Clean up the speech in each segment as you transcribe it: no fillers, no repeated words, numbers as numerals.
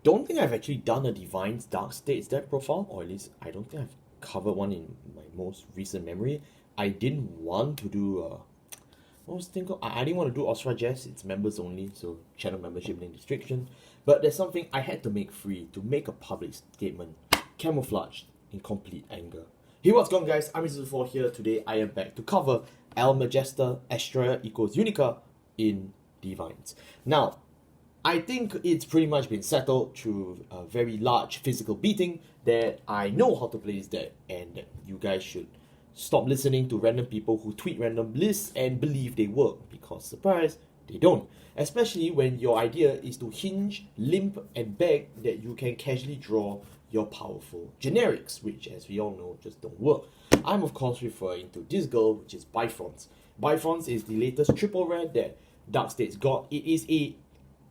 don't think I've actually done a DivineZ Dark States deck profile, or at least I don't think I've covered one in my most recent memory. I didn't want to do what was the thing called? I didn't want to do Astroea, it's members only, so channel membership link description. But there's something I had to make free to make a public statement, camouflaged in complete anger. Hey, what's going on, guys? I'm DZBT04 here. Today I am back to cover Almajestar Astroea equals Unica in DivineZ. Now, I think it's pretty much been settled through a very large physical beating that I know how to play this deck, and that you guys should stop listening to random people who tweet random lists and believe they work, because surprise, they don't. Especially when your idea is to hinge, limp, and beg that you can casually draw your powerful generics, which, as we all know, just don't work. I'm of course referring to this girl, which is Bifrons. Bifrons is the latest triple rare that Dark States got. It is a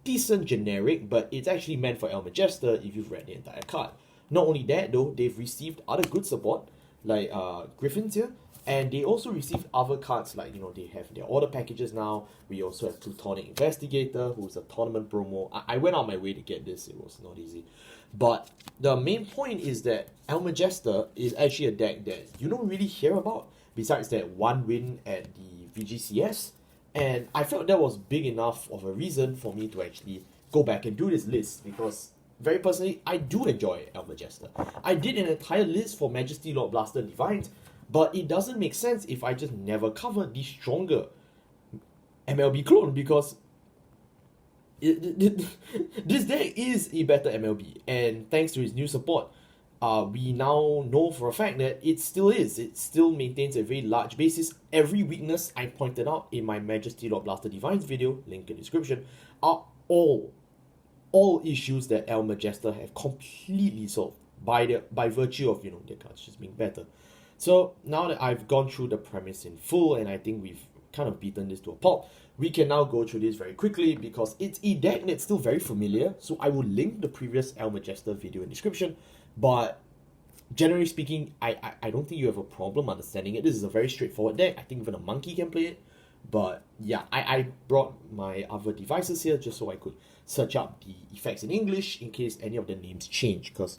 decent generic, but it's actually meant for Almajestars if you've read the entire card. Not only that though, they've received other good support, like Griffins here, and they also received other cards like, you know, they have their order packages now. We also have Plutonic Investigator, who's a tournament promo. I went out my way to get this, it was not easy. But the main point is that Almajestar is actually a deck that you don't really hear about, besides that one win at the VGCS. And I felt that was big enough of a reason for me to actually go back and do this list, because very personally, I do enjoy Almajestar. I did an entire list for Majesty, Lord Blaster, DivineZ, but it doesn't make sense if I just never cover the stronger MLB clone, because this deck is a better MLB, and thanks to its new support, we now know for a fact that it still is. It still maintains a very large basis. Every weakness I pointed out in my Majesty Lord Blaster DivineZ video, link in the description, are all issues that Almajestar have completely solved by virtue of, you know, their cards just being better. So now that I've gone through the premise in full, and I think we've kind of beaten this to a pulp, we can now go through this very quickly, because it's a deck that's still very familiar. So I will link the previous Almajestar video in the description. But generally speaking, I don't think you have a problem understanding it. This is a very straightforward deck. I think even a monkey can play it. But yeah, I brought my other devices here just so I could search up the effects in English in case any of the names change. Because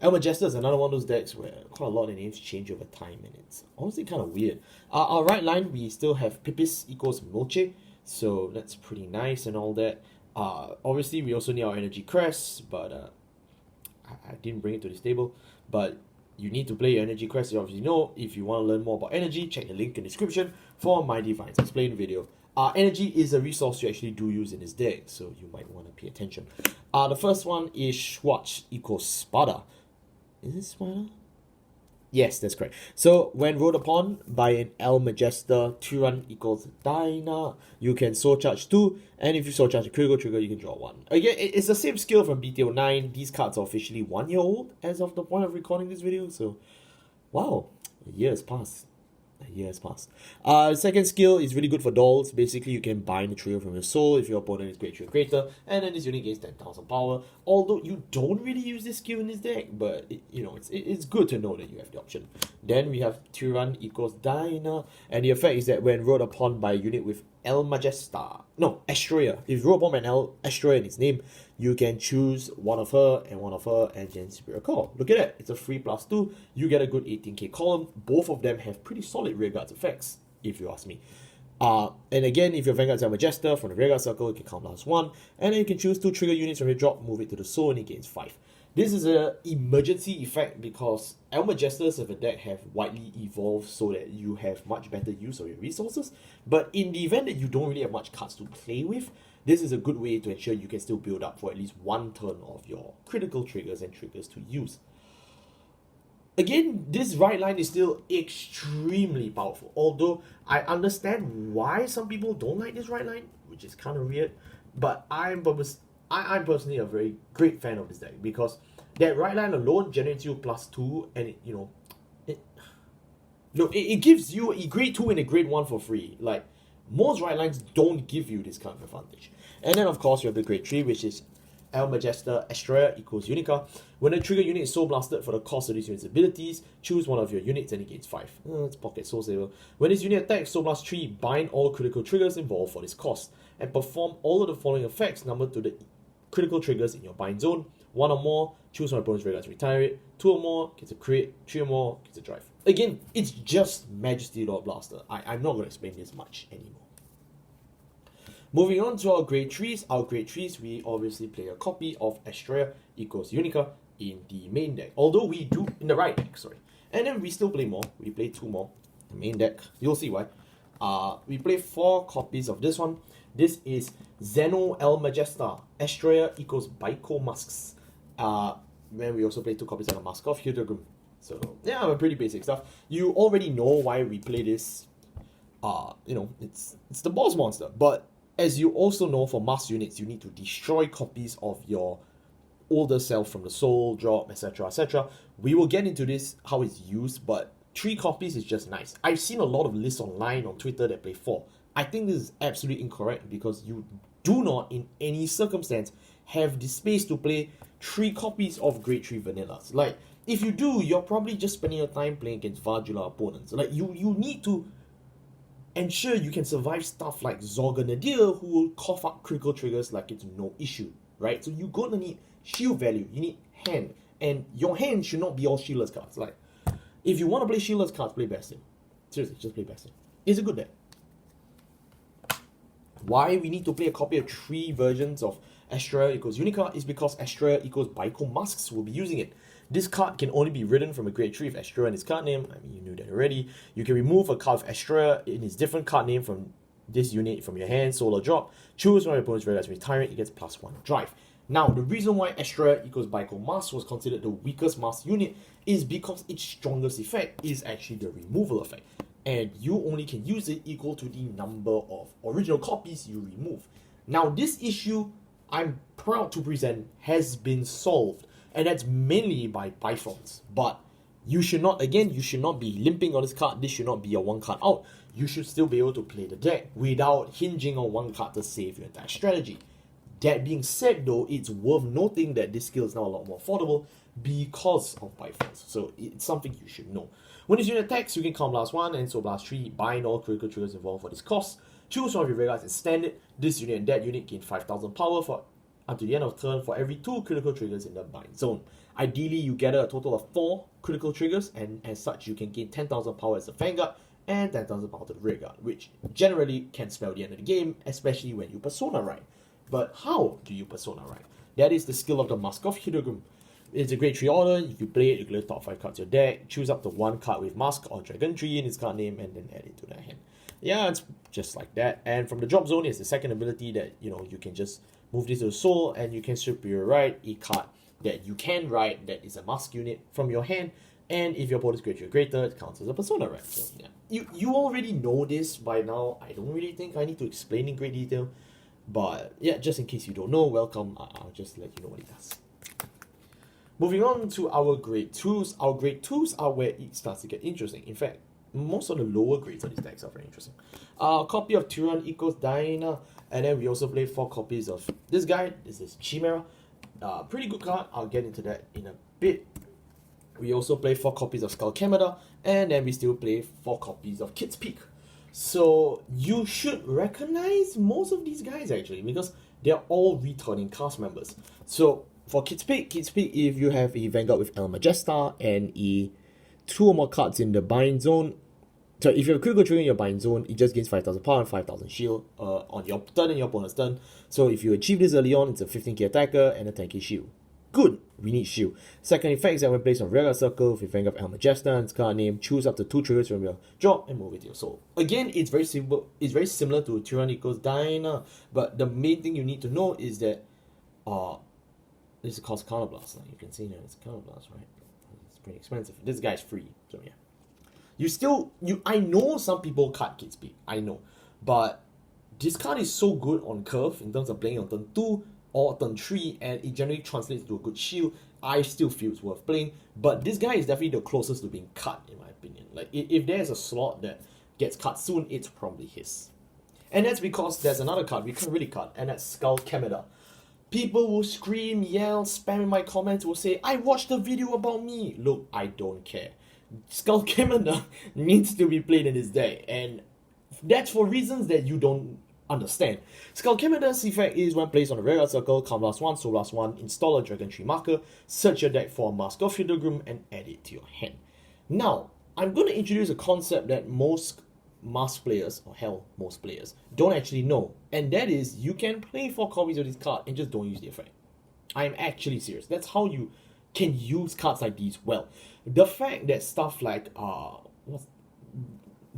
Almajestar is another one of those decks where quite a lot of the names change over time, and it's honestly kind of weird. Our right line, we still have Pipis equals Moche, so that's pretty nice and all that. Obviously, we also need our Energy Crest, but I didn't bring it to this table, but you need to play your Energy Crest, you obviously know. If you want to learn more about energy, check the link in the description for my DivineZ Explained video. Energy is a resource you actually do use in this deck, so you might want to pay attention. The first one is Schwartz equals Spada. Is it Spada? Yes, that's correct. So when rolled upon by an Almajestar, Tyrann equals Dyna, you can soul charge 2, and if you soul charge a critical trigger, you can draw 1. Again, it's the same skill from BTO9. These cards are officially 1 year old as of the point of recording this video, so wow, a year has passed. Second skill is really good for dolls. Basically, you can bind the trigger from your soul if your opponent is great trigger creator, and then this unit gains 10,000 power. Although you don't really use this skill in this deck, but it's good to know that you have the option. Then we have Tyrann equals Dyna, and the effect is that when rolled upon by a unit with Astroea. If rolled upon by an Astroea in its name, you can choose one of her, and then Spirit Call. Look at that, it's a free +2. You get a good 18k column. Both of them have pretty solid rearguards effects, if you ask me. And again, if your Vanguard's Almajestar, from the rearguard circle, you can count +1, and then you can choose 2 trigger units from your drop, move it to the soul, and it gains 5. This is an emergency effect because Almajestars of a deck have widely evolved so that you have much better use of your resources. But in the event that you don't really have much cards to play with, this is a good way to ensure you can still build up for at least one turn of your critical triggers and triggers to use. Again, this right line is still extremely powerful. Although I understand why some people don't like this right line, which is kind of weird. But I'm personally a very great fan of this deck, because that right line alone generates you +2, and it gives you a grade 2 and a grade 1 for free. Like, most right lines don't give you this kind of advantage. And then of course you have the grade 3, which is Almajestar Astroea equals Unica. When a trigger unit is soul blasted for the cost of this unit's abilities, choose one of your units and it gains 5. It's pocket soul saver. When this unit attacks, soul blast 3, bind all critical triggers involved for this cost, and perform all of the following effects numbered to the critical triggers in your bind zone. 1 or more, choose from opponent's graveyard to retire it. 2 or more, gets a crit. 3 or more, gets a drive. Again, it's just Majesty Lord Blaster. I'm not going to explain this much anymore. Moving on to our grade 3s. Our grade 3s, we obviously play a copy of Astroea equals Unica in the main deck. Although we do, in the right deck, sorry. And then we still play more. We play 2 more. The main deck, you'll see why. We play 4 copies of this one. This is Zeno Almajestar. Astroea equals Bico Masques. Then we also play 2 copies of the Mask of Hidogrim. So, yeah, pretty basic stuff. You already know why we play this. It's the boss monster. But as you also know, for mass units, you need to destroy copies of your older self from the soul drop, etc., etc. We will get into this, how it's used, but 3 copies is just nice. I've seen a lot of lists online on Twitter that play 4. I think this is absolutely incorrect because you do not, in any circumstance, have the space to play 3 copies of grade 3 vanillas. Like, if you do, you're probably just spending your time playing against Vargula opponents. Like, you need to ensure you can survive stuff like Zorga Nadir, who will cough up critical triggers like it's no issue, right? So you're gonna need shield value, you need hand, and your hand should not be all shieldless cards. Like, if you want to play shieldless cards, play Bastion. Seriously, just play Bastion. It's a good deck. Why we need to play a copy of 3 versions of Astroea equals Unica is because Astroea equals Bico Masques will be using it. This card can only be written from a grade 3 if Astroea in its card name. I mean, you knew that already. You can remove a card of Astroea in its different card name from this unit from your hand, soul or drop. Choose one of your opponent's graveyard as retire it, it gets +1 drive. Now, the reason why Astroea equals Bico Masques was considered the weakest mask unit is because its strongest effect is actually the removal effect. And you only can use it equal to the number of original copies you remove. Now, this issue, I'm proud to present, has been solved. And that's mainly by Bifrons. But you should not, again, you should not be limping on this card. This should not be a 1 card out. You should still be able to play the deck without hinging on 1 card to save your entire strategy. That being said, though, it's worth noting that this skill is now a lot more affordable because of Bifrons. So it's something you should know. When this unit attacks, you can Calm Blast 1 and Soul Blast 3, bind all critical triggers involved for this cost. Choose one of your graveyards and stand it. This unit and that unit gain 5,000 power for up to the end of turn for every 2 critical triggers in the bind zone. Ideally, you gather a total of 4 critical triggers, and as such, you can gain 10,000 power as a Vanguard and 10,000 power to the rearguard, which generally can spell the end of the game, especially when you Persona right. But how do you Persona right? That is the skill of the Mask of Hidogrim. It's a grade 3 order. If you play it, you play the top 5 cards of your deck, choose up to 1 card with Mask or Dragon Tree in its card name, and then add it to their hand. Yeah, it's just like that. And from the drop zone, it's the second ability that, you can just move this to the soul, and you can superior write a card that you can write that is a mask unit from your hand, and if your opponent's grade 3 or greater, it counts as a Persona right. So yeah, you already know this by now. I don't really think I need to explain in great detail, but yeah, just in case you don't know, welcome. I'll just let you know what it does. Moving on to our grade 2s. Our grade 2s are where it starts to get interesting. In fact, most of the lower grades of these decks are very interesting. Copy of Tyrann equals Diana. And then we also play 4 copies of this guy. This is Chimera. Pretty good card. I'll get into that in a bit. We also play 4 copies of Skullcamera. And then we still play 4 copies of Kid's Peak. So you should recognize most of these guys actually, because they're all returning cast members. So for Kid's Peak, if you have a Vanguard with Almajestar and 2 or more cards in the bind zone. So if you have a critical trigger in your bind zone, it just gains 5,000 power and 5,000 shield on your turn and your opponent's turn. So if you achieve this early on, it's a 15k attacker and a 10k shield. Good, we need shield. Second effect is that when placed on Rearguard Circle, if you Vanguard Almajestar and its card name, choose up to 2 triggers from your drop and move it to your soul. Again, it's very simple. It's very similar to Tyrann equals Diana, but the main thing you need to know is that this costs Counterblast. You can see that it's Counterblast, right? It's pretty expensive. This guy's free, so yeah. I know some people cut Kid's Peak, I know, but this card is so good on curve in terms of playing on turn 2 or turn 3, and it generally translates to a good shield. I still feel it's worth playing, but this guy is definitely the closest to being cut, in my opinion. Like, if there's a slot that gets cut soon, it's probably his. And that's because there's another card we can't really cut, and that's Skullcamera. People will scream, yell, spam in my comments, will say, I watched the video about me. Look, I don't care. Skullcamera needs to be played in this deck, and that's for reasons that you don't understand. Skullcamera's effect is when placed on a rearguard circle, count +1, so +1, install a Dragon Tree marker, search your deck for a Mask of Hidogrim, and add it to your hand. Now, I'm going to introduce a concept that most Mask players, or hell, most players, don't actually know, and that is you can play 4 copies of this card and just don't use the effect. I'm actually serious. That's how you can use cards like these well. The fact that stuff like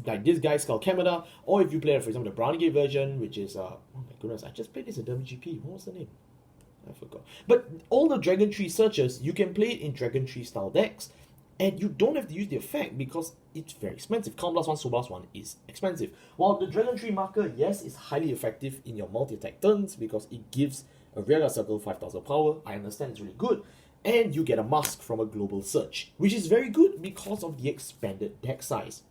like this guy's Skullcamera, or if you play, for example, the Brownie Gate version, which is oh my goodness, I just played this in WGP. What was the name? I forgot. But all the Dragon Tree searches, you can play it in Dragon Tree style decks, and you don't have to use the effect because it's very expensive. Count +1, so +1 is expensive. While the Dragon Tree marker, yes, is highly effective in your multi-attack turns because it gives a rearguard circle 5000 power. I understand it's really good. And you get a mask from a global search, which is very good because of the expanded deck size.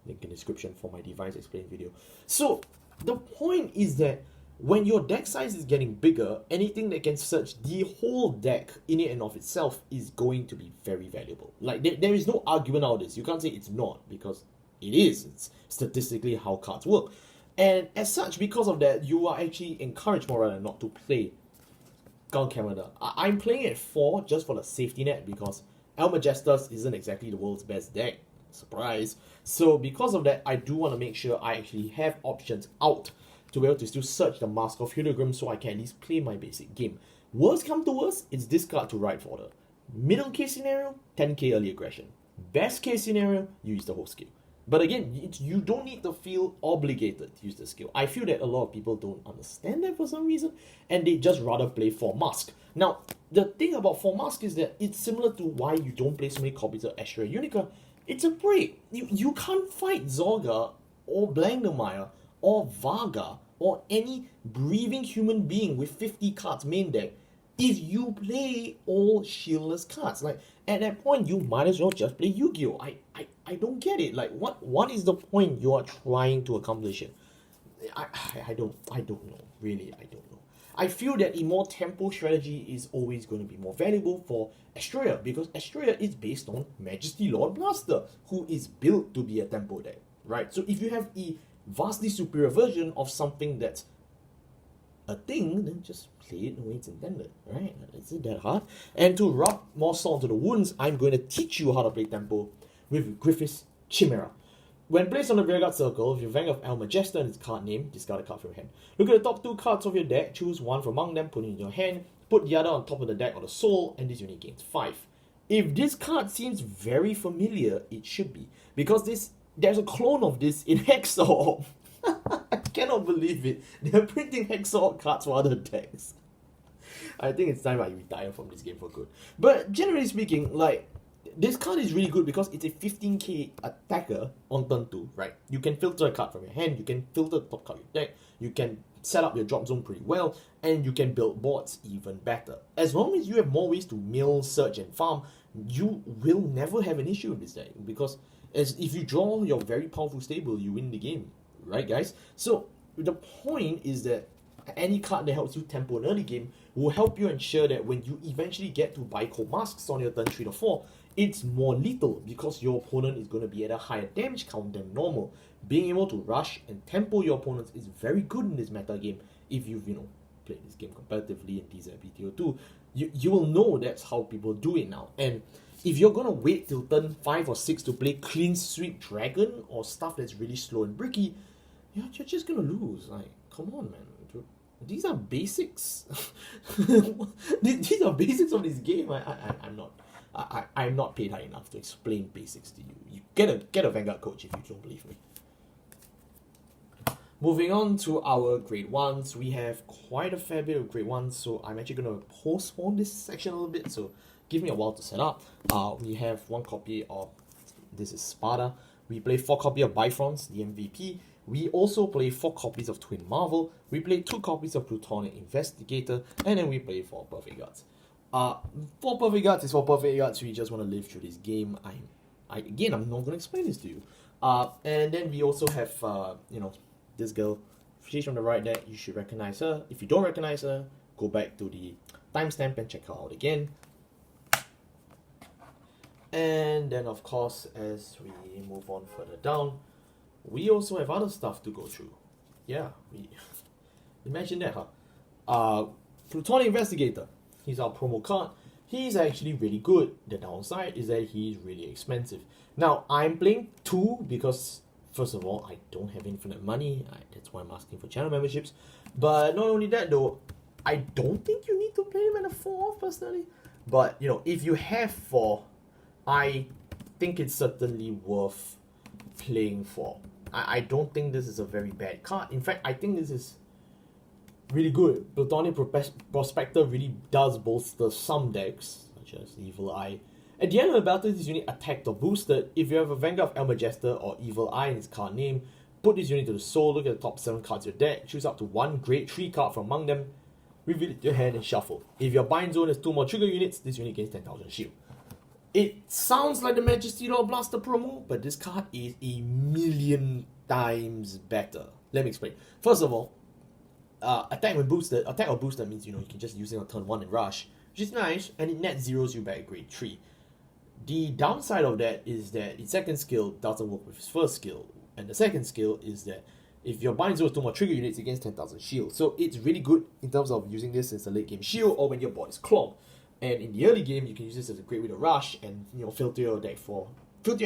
Link in the description for my DivineZ Explained video. So, the point is that when your deck size is getting bigger, anything that can search the whole deck in and of itself is going to be very valuable. Like, there is no argument out of this. You can't say it's not, because it is. It's statistically how cards work. And as such, because of that, you are actually encouraged more rather than not to play Skullcamera. I'm playing at 4 just for the safety net because Almajestars isn't exactly the world's best deck. Surprise. So because of that, I do want to make sure I actually have options out to be able to still search the Mask of Hidogrim so I can at least play my basic game. Worst come to worst, it's discard to Ride Fodder. Middle case scenario, 10k early aggression. Best case scenario, you use the whole skill. But again, you don't need to feel obligated to use the skill. I feel that a lot of people don't understand that for some reason, and they just rather play 4 Mask. Now, the thing about 4 Mask is that it's similar to why you don't play so many copies of Astroea Unica. It's a break. You can't fight Zorga or Blangdmire or Varga or any breathing human being with 50 cards main deck if you play all shieldless cards. Like, at that point, you might as well just play Yu-Gi-Oh! I don't get it. Like, what is the point you are trying to accomplish here? I don't know. Really, I don't know. I feel that a more tempo strategy is always going to be more valuable for Astroea because Astroea is based on Majesty Lord Blaster, who is built to be a tempo deck, right? So if you have a vastly superior version of something that's a thing, then just play it the way it's intended, right? Is it that hard? And to rub more salt into the wounds, I'm going to teach you how to play tempo with Griffith's Chimera. When placed on the rearguard circle, if you Vanguard of Almajestar and its card name, discard a card from your hand. Look at the top 2 cards of your deck, choose one from among them, put it in your hand, put the other on top of the deck or the soul, and this unit gains 5. If this card seems very familiar, it should be, because there's a clone of this in Hexor. I cannot believe it. They're printing Hexor cards for other decks. I think it's time I retire from this game for good. But generally speaking, like, this card is really good because it's a 15k attacker on turn 2, right? You can filter a card from your hand, you can filter the top card of your deck, you can set up your drop zone pretty well, and you can build boards even better. As long as you have more ways to mill, search, and farm, you will never have an issue with this deck because if you draw your very powerful stable, you win the game, right guys? So the point is that any card that helps you tempo an early game will help you ensure that when you eventually get to Bico Masques on your turn 3 to 4, it's more lethal because your opponent is going to be at a higher damage count than normal. Being able to rush and tempo your opponents is very good in this meta game if you've, played this game competitively in DZBT02. You will know that's how people do it now. And if you're going to wait till turn 5 or 6 to play Clean Sweep Dragon or stuff that's really slow and bricky, you're just going to lose. Like, come on, man. These are basics. These are basics of this game. I'm not paid high enough to explain basics to you. You get a Vanguard coach if you don't believe me. Moving on to our grade 1s, we have quite a fair bit of grade 1s, so I'm actually going to postpone this section a little bit, so give me a while to set up. We have 1 copy of, this is Sparta. We play 4 copies of Bifrons, the MVP. We also play 4 copies of Twin Marvel. We play 2 copies of Plutonic Investigator, and then we play 4 Perfect Guards. 4 Perfect Guards is 4 Perfect Guards. We just want to live through this game. Again, I'm not going to explain this to you. And then we also have, this girl. She's from the right there. You should recognize her. If you don't recognize her, go back to the timestamp and check her out again. And then, of course, as we move on further down, we also have other stuff to go through. Yeah, Imagine that, huh? Plutonic Investigator. He's our promo card. He's actually really good. The downside is that he's really expensive. Now, I'm playing 2 because, first of all, I don't have infinite money. That's why I'm asking for channel memberships. But not only that, though, I don't think you need to play him at a 4 personally. But, you know, if you have 4, I think it's certainly worth playing for. I don't think this is a very bad card. In fact, I think this is really good. Plutonic Prospector really does bolster some decks, such as Evil Eye. At the end of the battle, this unit attacked or boosted. If you have a Vanguard of Almajestar or Evil Eye in its card name, put this unit to the soul, look at the top 7 cards of your deck, choose up to 1 grade 3 card from among them, reveal it to your hand and shuffle. If your bind zone has 2 more trigger units, this unit gains 10,000 shield. It sounds like the Majestar Blaster promo, but this card is a million times better. Let me explain. First of all, attack or boosted means, you know, you can just use it on turn 1 and rush, which is nice, and it net zeroes you back grade 3. The downside of that is that its second skill doesn't work with its first skill, and the second skill is that if your bind zone has 2 more trigger units, it gains 10,000 shield. So it's really good in terms of using this as a late game shield or when your board is clogged. And in the early game, you can use this as a great way to rush and, you know, filter your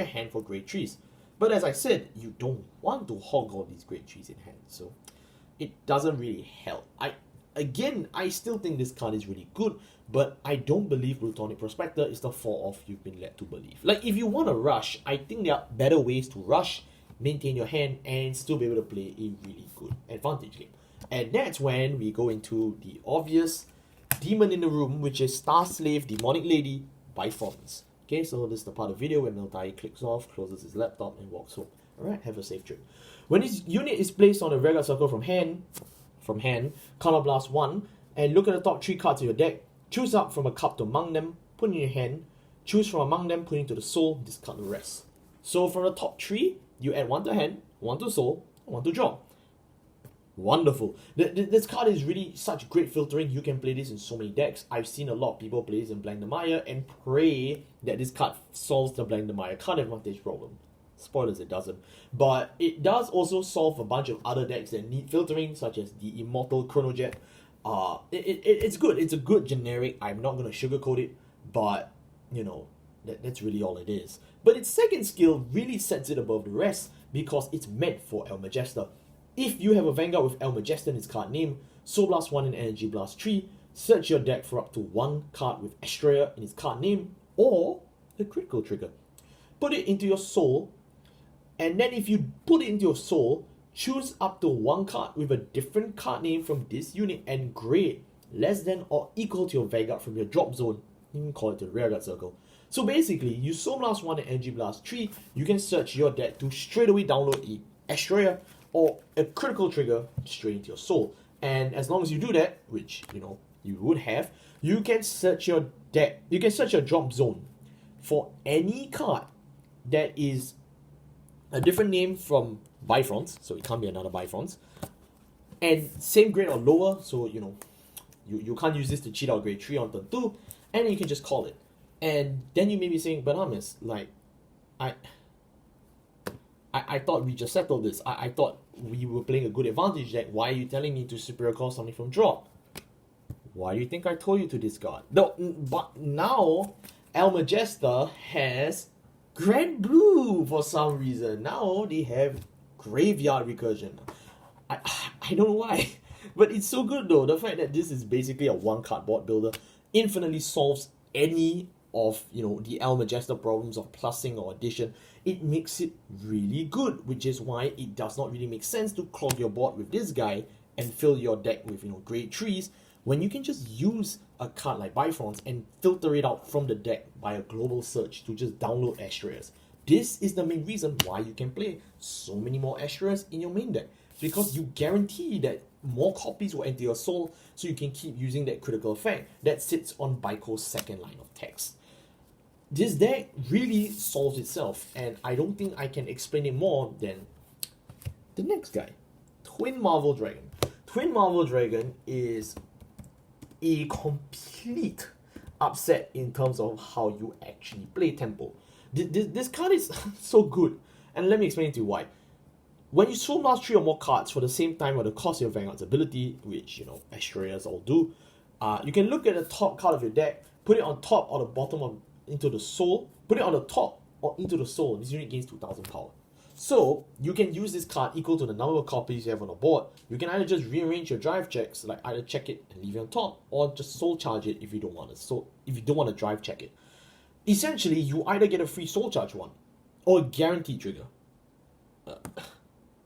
hand for grade 3s. But as I said, you don't want to hog all these grade 3s in hand, so it doesn't really help. I still think this card is really good, but I don't believe Plutonic Prospector is the fall-off you've been led to believe. Like, if you want to rush, I think there are better ways to rush, maintain your hand, and still be able to play a really good advantage game. And that's when we go into the obvious demon in the room, which is Star Slave Demonic Lady by Fonz. Okay, so this is the part of the video where Miltai clicks off, closes his laptop, and walks home. Alright, have a safe trip. When this unit is placed on a regular circle from hand, Counterblast 1, and look at the top 3 cards of your deck, choose up from a cup to among them, put in your hand, choose from among them, put into the soul, discard the rest. So from the top 3, you add 1 to hand, 1 to soul, 1 to draw. Wonderful. This card is really such great filtering. You can play this in so many decks. I've seen a lot of people play this in Blangdmire and pray that this card solves the Blangdmire card advantage problem. Spoilers, it doesn't. But it does also solve a bunch of other decks that need filtering, such as the Immortal Chronojet. It's good. It's a good generic. I'm not going to sugarcoat it, but, you know, that's really all it is. But its second skill really sets it above the rest because it's meant for Almajestars. If you have a Vanguard with Almajestars in its card name, Soul Blast 1 and Energy Blast 3, search your deck for up to 1 card with Astroea in its card name, or a critical trigger. Put it into your soul, and then if you put it into your soul, choose up to 1 card with a different card name from this unit and grade less than or equal to your Vanguard from your drop zone. You can call it the rearguard circle. So basically, you Soul Blast 1 and Energy Blast 3, you can search your deck to straight away download a Astroea or a critical trigger straight into your soul. And as long as you do that, which, you know, you would have, you can search your deck, you can search your drop zone for any card that is a different name from Bifronts, so it can't be another Bifronts, and same grade or lower, so, you know, you can't use this to cheat out grade 3 on turn 2, and then you can just call it. And then you may be saying, but Hamis, like, I thought we just settled this. I thought we were playing a good advantage deck. Why are you telling me to superior call something from drop? Why do you think I told you to discard? No, but now Almajestar has Grand Blue for some reason. Now they have Graveyard Recursion. I don't know why, but it's so good though. The fact that this is basically a 1 card board builder infinitely solves any of, you know, the Almajestar problems of plussing or addition. It makes it really good, which is why it does not really make sense to clog your board with this guy and fill your deck with, you know, grade 3s when you can just use a card like Bifronts and filter it out from the deck by a global search to just download Astroeas. This is the main reason why you can play so many more Astroeas in your main deck, because you guarantee that more copies will enter your soul, so you can keep using that critical effect that sits on Bico's second line of text. This deck really solves itself, and I don't think I can explain it more than the next guy, Twin Marvel Dragon. Twin Marvel Dragon is a complete upset in terms of how you actually play tempo. This card is so good, and let me explain to you why. When you soul blast 3 or more cards for the same time or the cost of your Vanguard's ability, which, Astroeas all do, you can look at the top card of your deck, put it on top or the bottom into the soul, put it on the top or into the soul. This unit gains 2000 power. So, you can use this card equal to the number of copies you have on the board. You can either just rearrange your drive checks, like either check it and leave it on top, or just soul charge it if you don't want to drive check it. Essentially, you either get a free soul charge one, or a guaranteed trigger.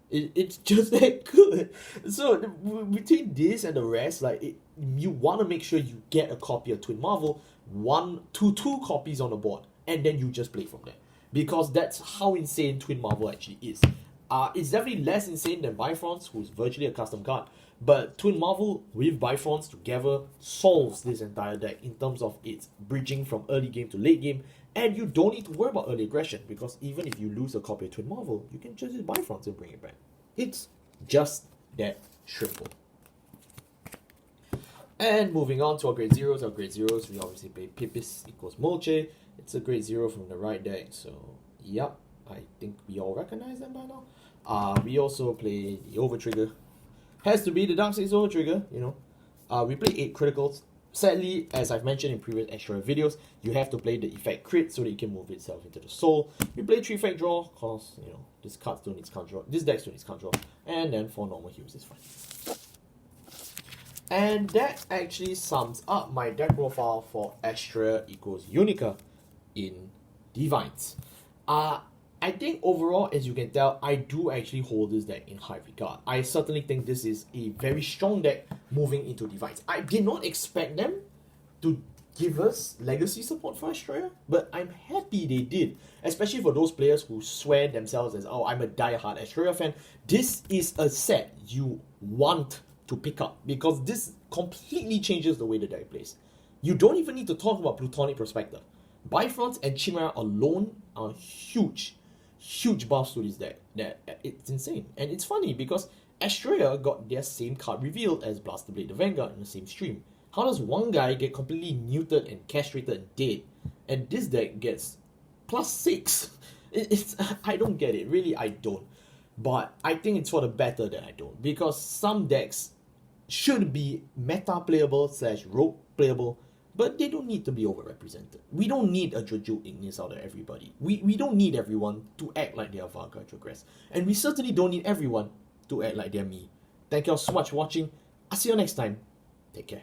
It's just that good. So between this and the rest, you want to make sure you get a copy of Twin Marvel, two copies on the board, and then you just play from there. Because that's how insane Twin Marvel actually is. It's definitely less insane than Bifronts, who's virtually a custom card. But Twin Marvel with Bifronts together solves this entire deck in terms of its bridging from early game to late game. And you don't need to worry about early aggression, because even if you lose a copy of Twin Marvel, you can just use Bifronts and bring it back. It's just that simple. And moving on to our grade zeros. We obviously play Pipis equals Molche. It's a grade 0 from the right deck, so yep, I think we all recognize them by now. We also play the Overtrigger. Has to be the Darkseid's Overtrigger, We play 8 criticals. Sadly, as I've mentioned in previous Astroea videos, you have to play the effect crit so that it can move itself into the soul. We play 3 effect draw, cause this card still needs card draw. This deck still needs card draw. And then 4 normal heals is fine. And that actually sums up my deck profile for Astroea equals Unica in DivineZ. I think overall, as you can tell, I do actually hold this deck in high regard. I certainly think this is a very strong deck moving into DivineZ. I did not expect them to give us legacy support for Astroea, but I'm happy they did. Especially for those players who swear themselves as, oh, I'm a die-hard Astroea fan. This is a set you want to pick up, because this completely changes the way the deck plays. You don't even need to talk about Plutonic Prospector. Bifronts and Chimera alone are huge buffs to this deck. It's insane. And it's funny because Astroea got their same card revealed as Blaster Blade the Vanguard in the same stream. How does one guy get completely neutered and castrated and dead, and this deck gets +6? I don't get it. Really, I don't. But I think it's for the better that I don't, because some decks should be meta playable / rogue playable, but they don't need to be overrepresented. We don't need a Jojo Ignis out of everybody. We don't need everyone to act like they are Vanguard Progress. And we certainly don't need everyone to act like they're me. Thank you all so much for watching. I'll see you next time. Take care.